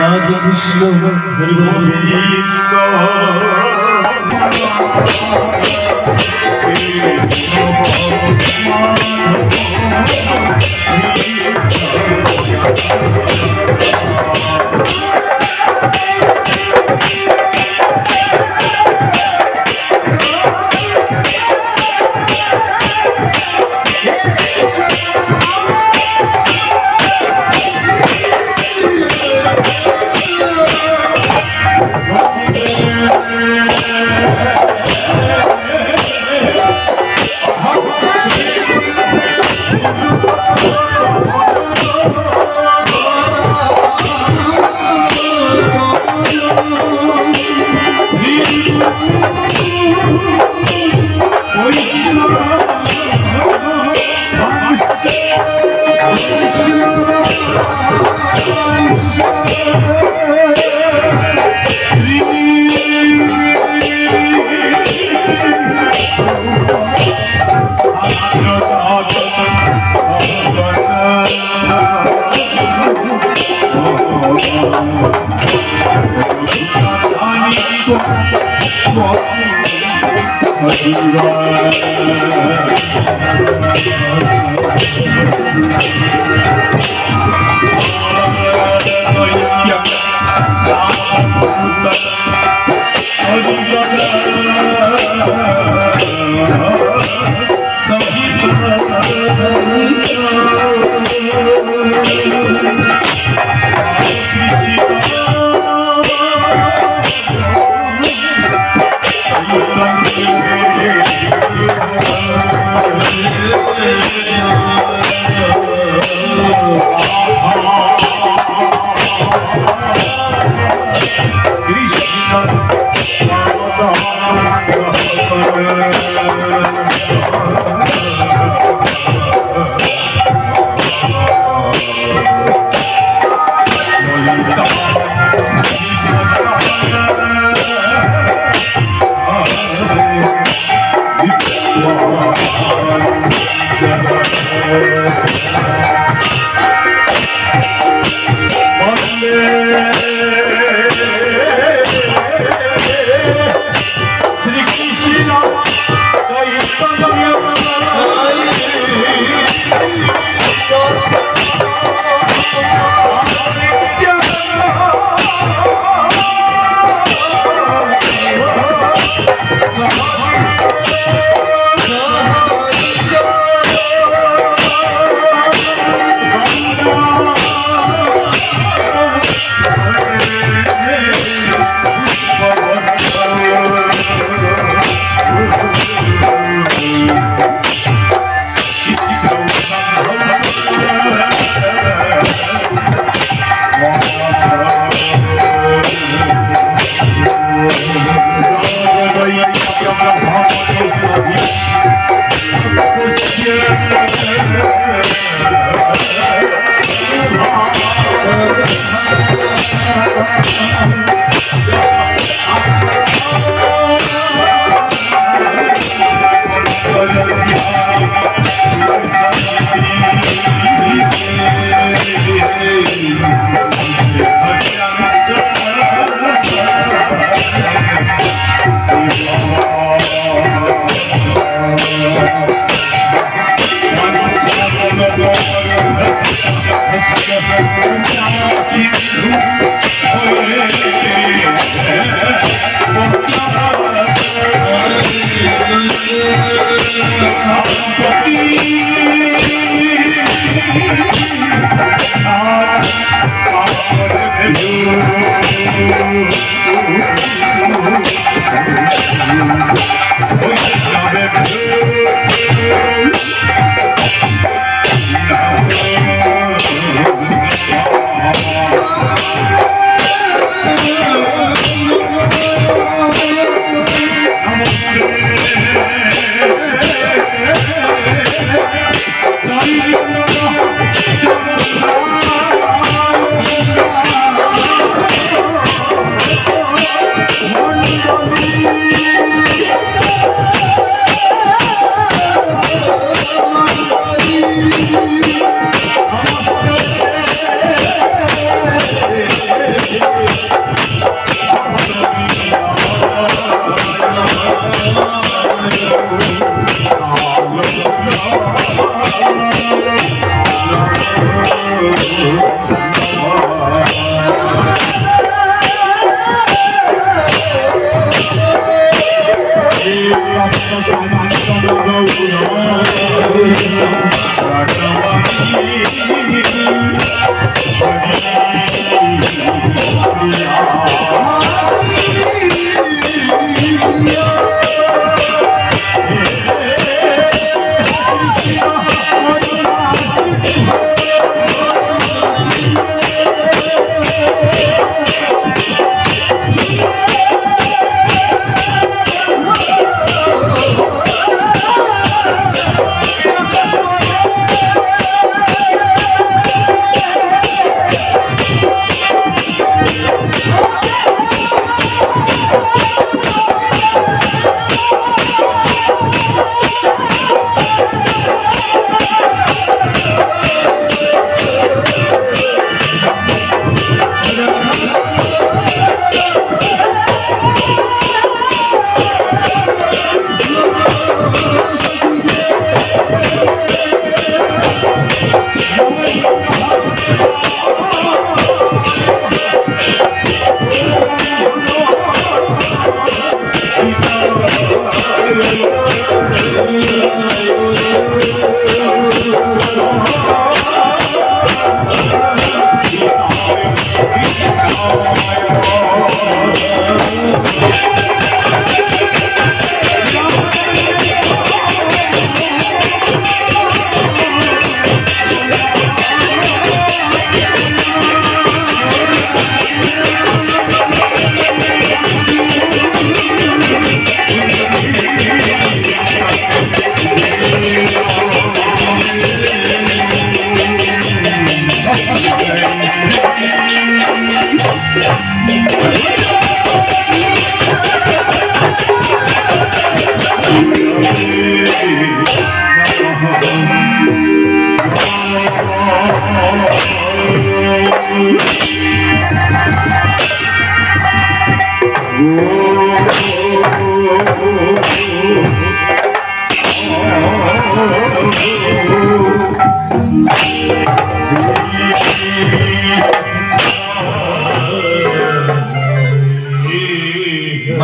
রাধে কৃষ্ণ হরি গোবিন্দ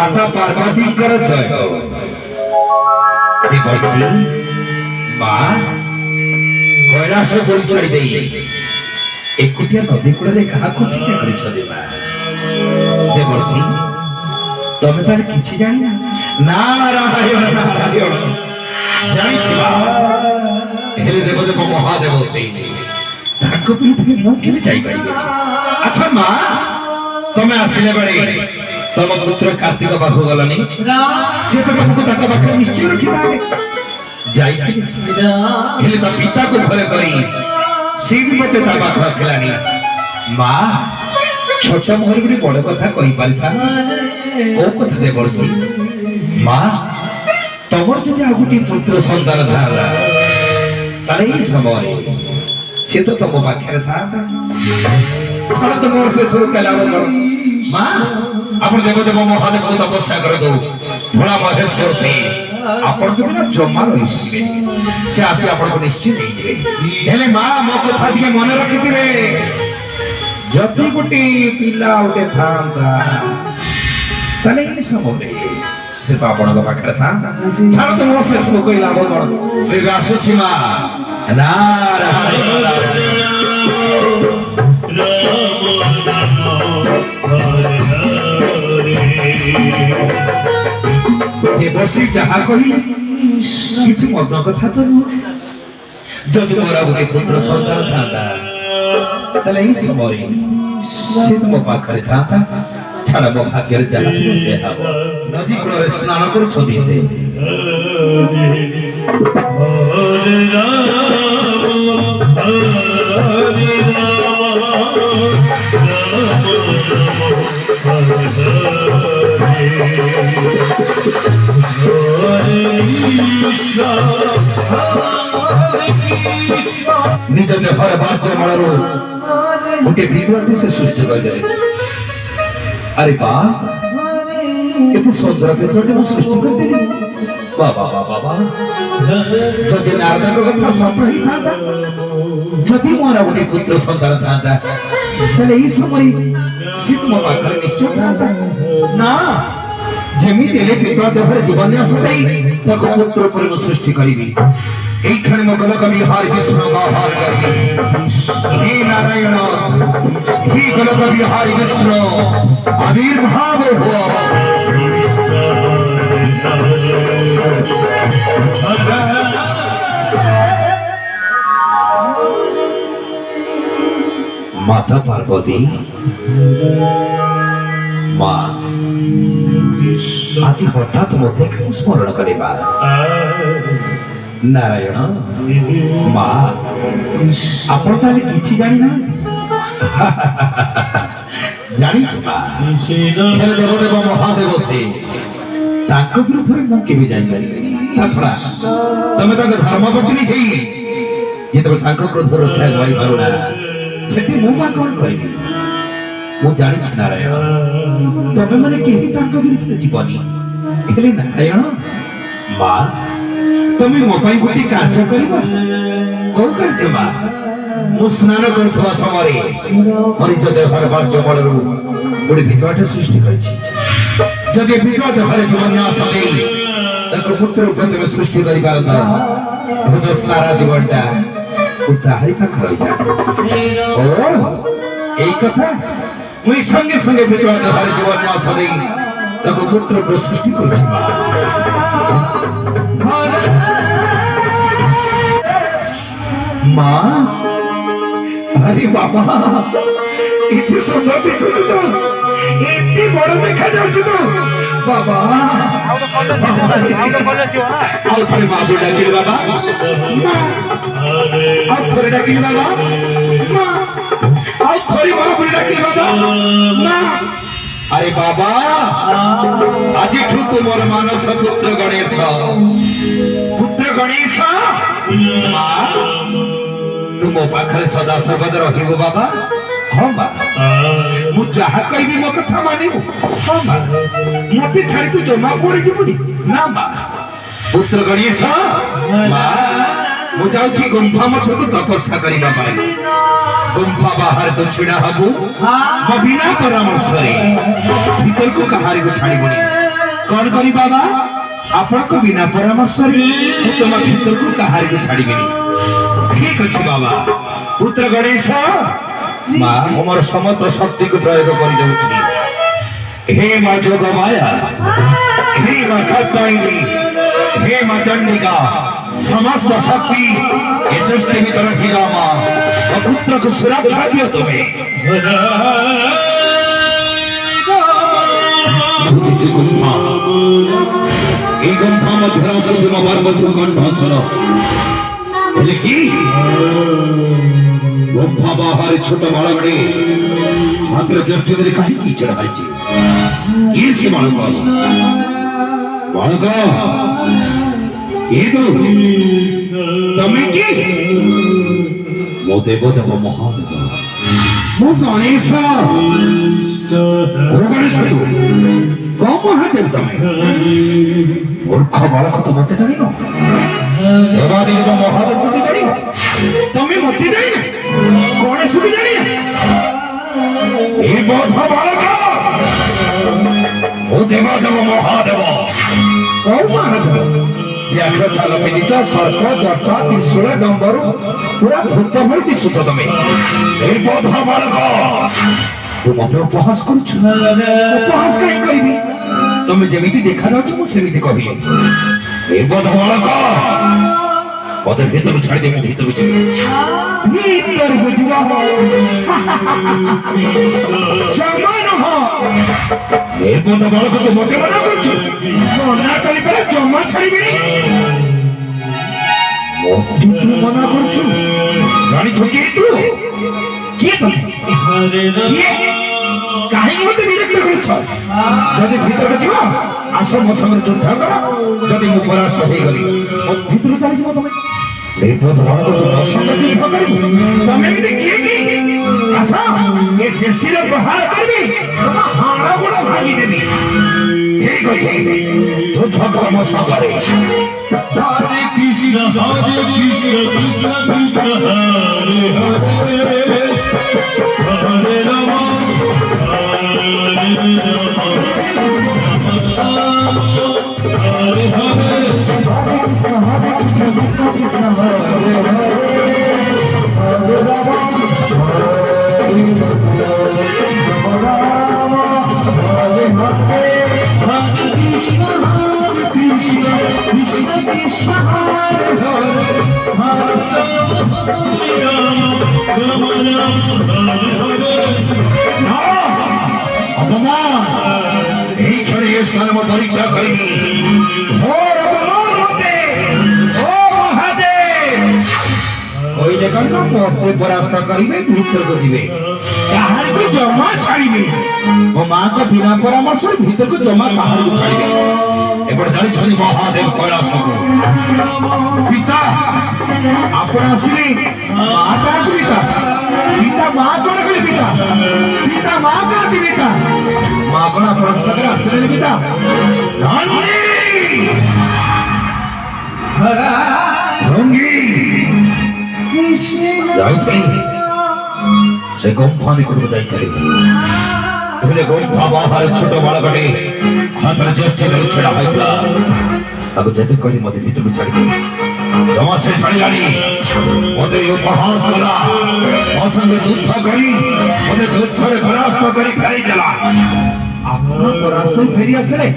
माता पार्वती कर जय हो देवर्षि माँ कैलाश जोड़ी छाड़ी दे एकुटिया नदी कूल क्या देवर्षि तमें तार कि जान नारायण नारायण जानी देवदेव महादेव से अच्छा माँ तमें आसिले बेले तम पुत्र कार्तिक पाख गलनी सी तो तुमको पाखे निश्चय रखा पिता को भय करी सी भी मत पाख रखलानी माँ छोट मोहर गोटे बड़ कथा कही पारि था कौ कथा देवर्षि माँ तमर जब आ गोटे पुत्र संतान था समय से तो तुम पाखे था से सब कला माँ आप देवदेव महादेव को तपस्या कर दो भोला महेश्वर से आपण को बिना जमा रही से आसी आपण को निश्चित हेले माँ मो कथा टिके मन रखिथिबे जति गोटे पिला उठे थांता तले इ समय से तो आपण को पाखे था छाड़ तो मो से सब कोई लाभ कोन रे आसुछि माँ नारायण देवर्षि जहा कही किसी मग्न कथा तो नुह जदि मोर गोटे पुत्र संतान था समय से तुम पाखे था छाड़ मो भाग्य जहाँ से हम नदी कूल स्नान कर निज देहर बाह्य मल गोटे विद्वान से सृष्टि करदे अरे बा एते सुंदर विद्वान सृष्टि करदेली बाबा बाबा जदि नारद कथा सत ही था जदि मोर गोटे पुत्र संतान था तले ई समय से तुम पाखरे निश्चय था ना जेमी देले पिता देहर जीवन्यास दई तक पुत्र पर सृष्टि करिबी এই ক্ষণে মগল কবি হার বিষ্ণু গাহার করবি হে নারায়ণ হে গল কবি হার বিষ্ণু আবির্ভাব হুয়া माता पार्वती माँ आज हठात मत स्मरण करवा नारायण माँ आप कि जानी ना जानी देवदेव महादेव से विरुद्ध में केवी जापर छड़ा तमें धर्मपत्नी जो क्रोध रक्षा कर पारुना से कौन करी जानी नारायण तमें मैंने विरुद्ध जीवनी नारायण माँ तमें मो गोटे कार्य कर कौ कार्य माँ मु स्नान करुवा समय मरीज देहर बाह्य बल गोटे विधवाट सृष्टि जदि विधवा देहर जीवन्यास पुत्र रूप तुम सृष्टि कर सारा जीवनटा ताहारी पाख रही कथा मुई संगे संगे विधवा देहर जीवन्यास पुत्र को सृष्टि कर माँ अरे बाबा इतनी सुंदर दिशुच तो इतनी बड़ देखा जाउछ तो बाबा आउ थोड़े बाबू डाकिल बाबा आउ थोड़े डाकिल बाबा आउ थोड़ी बाबू डाकिल बाबा अरे बाबा आज तुमर मानस पुत्र गणेश माँ तुम पाखरे सदा सर्वदा रहिबो बाबा हाँ बा मु जहा कहबी मो कथा मानिबो हाँ बा मते छाड़ी तू जमा पड़ी जीवनी ना बा पुत्र गणेश माँ ମୁଁ ଯାଉଛି ଗୁମ୍ଫା ମଧ୍ୟକୁ ତପସ୍ୟା କରିବା ପାଇଁ। ଗୁମ୍ଫା ବାହାରେ ତ ଛିଡ଼ା ହବୁ ମୋ ବିନା ପରାମର୍ଶରେ ଭିତରକୁ କାହାରିକୁ ଛାଡ଼ିବୁନି। କଣ କରି ବାବା ଆପଣଙ୍କ ବିନା ପରାମର୍ଶରେ ମୁଁ ତମ ଭିତରକୁ କାହାରିକୁ ଛାଡ଼ିବିନି। ଠିକ ଅଛି ବାବା। ପୁତ୍ର ଗଣେଶ ମା ମୁଁ ମୋର ସମସ୍ତ ଶକ୍ତିକୁ ପ୍ରୟୋଗ କରିଦେଉଛି। हे मां जोग माया, हे मां कात्यायनी, हे मां चंडिका, समस्त शक्ति ये सृष्टि भीतर हिला मां पुत्र को सुरक्षा दियो तुम्हें। बुझिसी गुम्फा এই গুম্ফা মধ্যে আছে তোমার মধ্যে কণ্ঠস্বর হেলে কি গুম্ফা বাহারে ছোট বালকড়ে মাত্র জ্যেষ্ঠদের কাহিনী ছেড়ে হয়েছে কি সে বালক বালক এ তো তুমি কি মো দেবদেব মহাদেব মো গণেশ গণেশ কম মহাদেব তুমি মূর্খ বালক তো বলতে জানি না দেবাদেব মহাদেব বলতে জানি না তুমি বলতে জানি না গণেশ भी জানি না এই বোধ বালক ও দেবাদেব মহাদেব কম মহাদেব ব্যাঘ্র ছাল পিদিত সর্প জট ত্রিশূল ডম্বর পুরা ভূত ভূত দিশুছ তুমি এই বোধ বালক तू मत उपहास करुछ उपहास कहीं करिबी तुम जेमिति देखा जाउछ मु सेमिति कहि ए बद बालक पदे भीतर छाड़ी दे मु भीतर चली भीतर बुझवा समान हो ए बद बालक तो मते मना करुछ मना करि पर जम्मा छाड़ीबी मोती तू मना करुछ जानि छोकी तू किए तुम କାହିଁକି ମତେ ବିରକ୍ତ କରୁଛ ଯଦି ଭିତରକୁ ଯିବ ଆସ ମୋ ସାଙ୍ଗରେ ଯୁଦ୍ଧ କର ଯଦି ମୁଁ ପରାସ୍ତ ହେଇଗଲି ମୋ ଭିତରୁ ଚାଲିଯିବ ତମେ ମୋ ସଙ୍ଗେ ଯୁଦ୍ଧ କରିବୁ ତମେ ଏମିତି କିଏ କି ଆସ ଏ ଚେଷ୍ଟିର ପ୍ରହାର କରିବି ତମ ହାଡ଼ ଗୋଡ଼ ଭାଙ୍ଗିଦେବି ଠିକ ଅଛି ଯୁଦ୍ଧ କର ମୋ ସାଙ୍ଗରେ ହରେ କୃଷ୍ଣ କୃଷ୍ଣ କୃଷ୍ଣ ହରେ ହରେ हरे राम हरे हरे परास्त करेंगे भीतर को जीवे कहार को जमा छाड़ीबे मो मां को बिना परामर्श भीतर को जमा कहार को छाड़ीबे एपड़ जानि छनि महादेव कैलाश को पिता आपण आसीले माता को पिता पिता मां को रे पिता पिता मां को पिता मां को आपण सगरे आसीले पिता रानी रंगी से गुम्फा निकट जाइए गुम्फा बाहर छोट बालकटे हाथ ज्येष्ठ छेड़ा होता जेते कही मत भीतर छाड़ी जमा से छाड़ी मत उपहास कला मो संगे युद्ध करी मत युद्ध परास्त करी फेरी देला परास्त फेरी आसले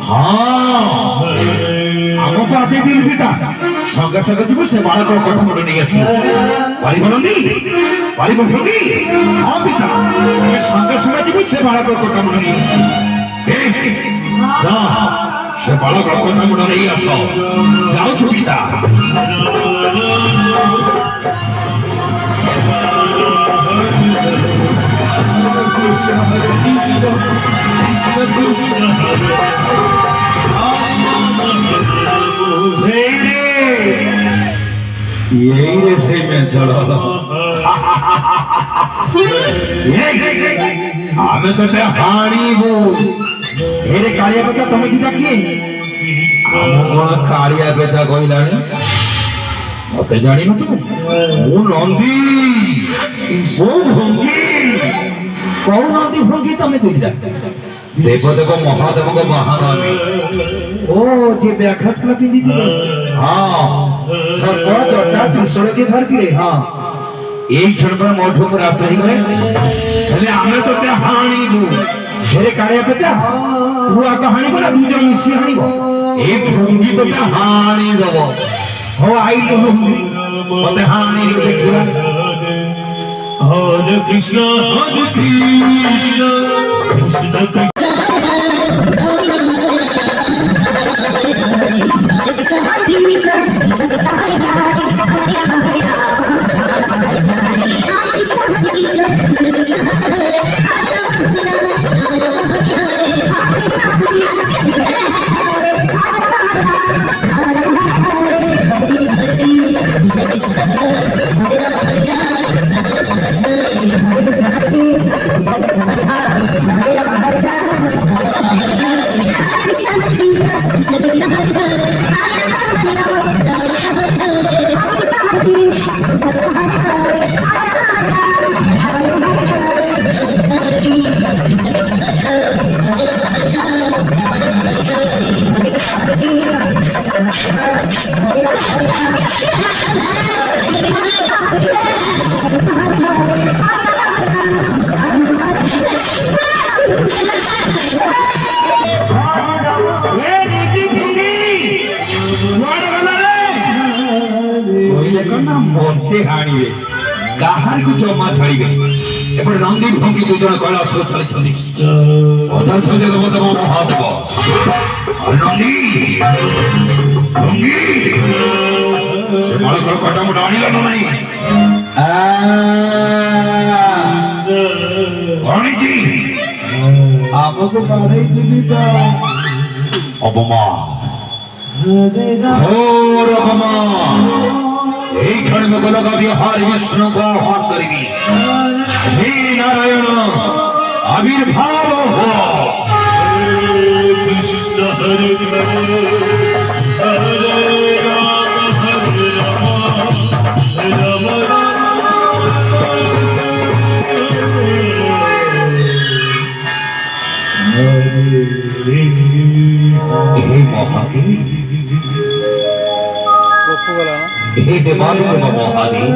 हाँ आम पाते दिन पिता संगे संगे जीव से बालक कठमट नहीं आस पारिबनी पारिबी हाँ पिता संगे संगे जीव से बालक कठमट नहीं आस से बालक कठमट नहीं आस जाऊ पिता यही रे से में चलो हमें तो ते हानी वो मेरे कालिया बेटा तुम्हें किदा किए हम कोन कालिया बेटा कोइलानी মতে জানি না তুমি ও নন্দী ও ভঙ্গি কৌ নন্দী ভঙ্গি তুমি বুঝলা দেবদেব মহাদেবଙ୍କ ବାହାନ ଆମେ ଓ ଯେ ବ୍ୟାଘ୍ର ଛାଲ ପିନ୍ଧିଥିଲେ ହଁ ସର୍ପ ଜଟା ତ୍ରିଶୂଳ ଯେ ଧରିଥିଲେ ହଁ ଏଇ କ୍ଷଣ ପରେ ମୋଠୁ ଉପରେ ଆସ୍ଥା ହେଇଗଲେ ହେଲେ ଆମେ ତତେ ହାଣିବୁ ହେରେ କାଳିଆ ପେଚା ତୁ ଆଗ ହାଣିବ ନା ଦୁଇ ଜଣ ମିଶି ହାଣିବ ଏଇ ଭଙ୍ଗି ତତେ ହାଣିଦବ ହଉ ଆଇଲୁ ଭଙ୍ଗି ମତେ ହାଣିଲୁ ଦେଖିବା Hare Krishna, Hare Krishna, Krishna Krishna. କାହାରିକୁ ଜମା ଛାଡ଼ିବେ ଏପଟେ ନନ୍ଦୀ ଭଙ୍ଗି ଦୁଇ ଜଣ କୈଳାସକୁ ଛାଡ଼ିଛନ୍ତି ଅଛନ୍ତି ଦେବଦେବ ମହାଦେବ ନନ୍ଦୀ ଭଙ୍ଗି ସେ ବାଳକର କଟାମୁଟ ଆଣିଲ ନା ନାହିଁ କଣିଛି ଆମକୁ ବାଡ଼େଇଥିଲି ତ ଅପମାନ ଘୋର ଅପମାନ এই ক্ষণ में लगा बिहार विष्णु को आह्वान करेगी हे नारायण आविर्भाव हो Krishna Hare Hare Hare Rama Hare Rama हे महादेव हे देवालय महादेव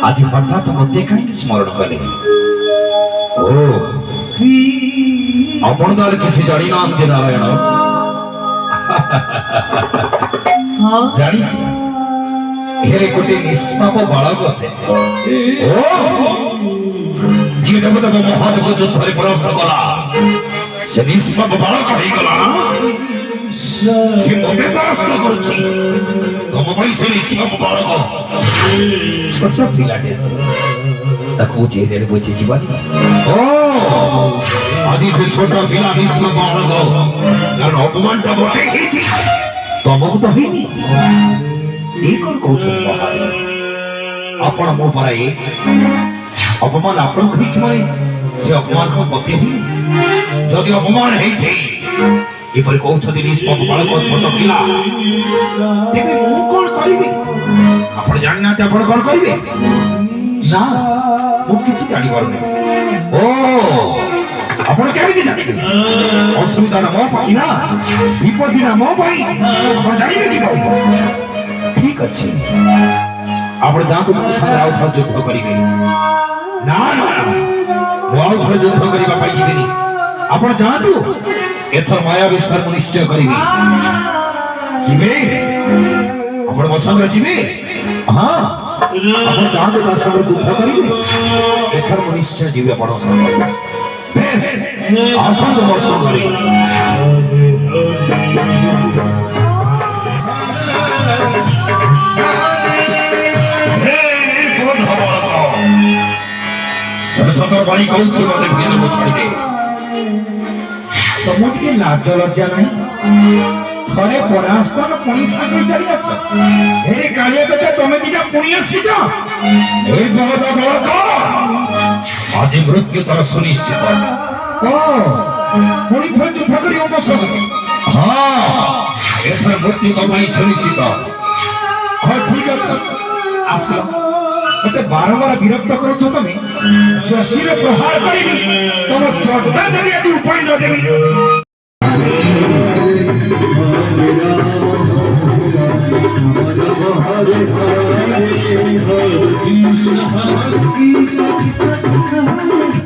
आज हठात मते कहीं स्मरण कले ओ अपन दल किसी जानी नाम दे नारायण हाँ जानी छी हेरे कोटे निष्पाप बालक से ओ जी देवदेव महादेव युद्ध रे परास्त कला से निष्पाप बालक होई गला ना से मोटे परास्त करछि तुम पैसे निष्पाप बालक छोट पिलाटे से ताकू जे देर बुझी जीवन ओ आदि से छोटा पिला निष्पाप बालक कारण अपमान ता बटे हिची तुमको तो हिनी ए कोन कहछ महादेव आपण मो पराई अपमान आपण खिच मारे से अपमान को पते ही जदि अपमान है छै एपर कहछथि निष्पाप बालक छोट पिला तेबे मु कोन करिबे आपण जानि ना आपण कोन करिबे ना मु किछि जानि परने ओ आपण केमिति जानिबे असुविधा ना मो पाई ना विपत्ति ना मो पाई आपण जानिबे कि ठीक अछि आपण जातु तो संग आउ थर युद्ध करिबे ना ना आउ थर युद्ध करिबा पाई जिबेनी आपण जातु एथर माया विस्तार को निश्चय करिबे जिबे आपण मो संग जिबे हां आपण जातु ता संग युद्ध करिबे एथर को निश्चय जिबे आपण संग बेस आसन मो संग करि सरस्वती बाणी कहूँ मत भेद को छाड़ी दे तुम टे लाज लज्जा ना थे परास्त पुणी सागर चली आस कालिया बेटा तुम दीटा पुणी आसीच आज मृत्यु तर सुनिश्चित पुणी थर युद्ध कर हाँ एथर मृत्यु तुम सुनिश्चित হ্যাঁ ঠিক আছে আসলাম এতে বারবার বিরক্ত করছো তুমি ষষ্ঠীরে প্রহার করিনি তোমার চটটা যদি আদি উপায় ন দেবি Hare Krishna, Hare Krishna.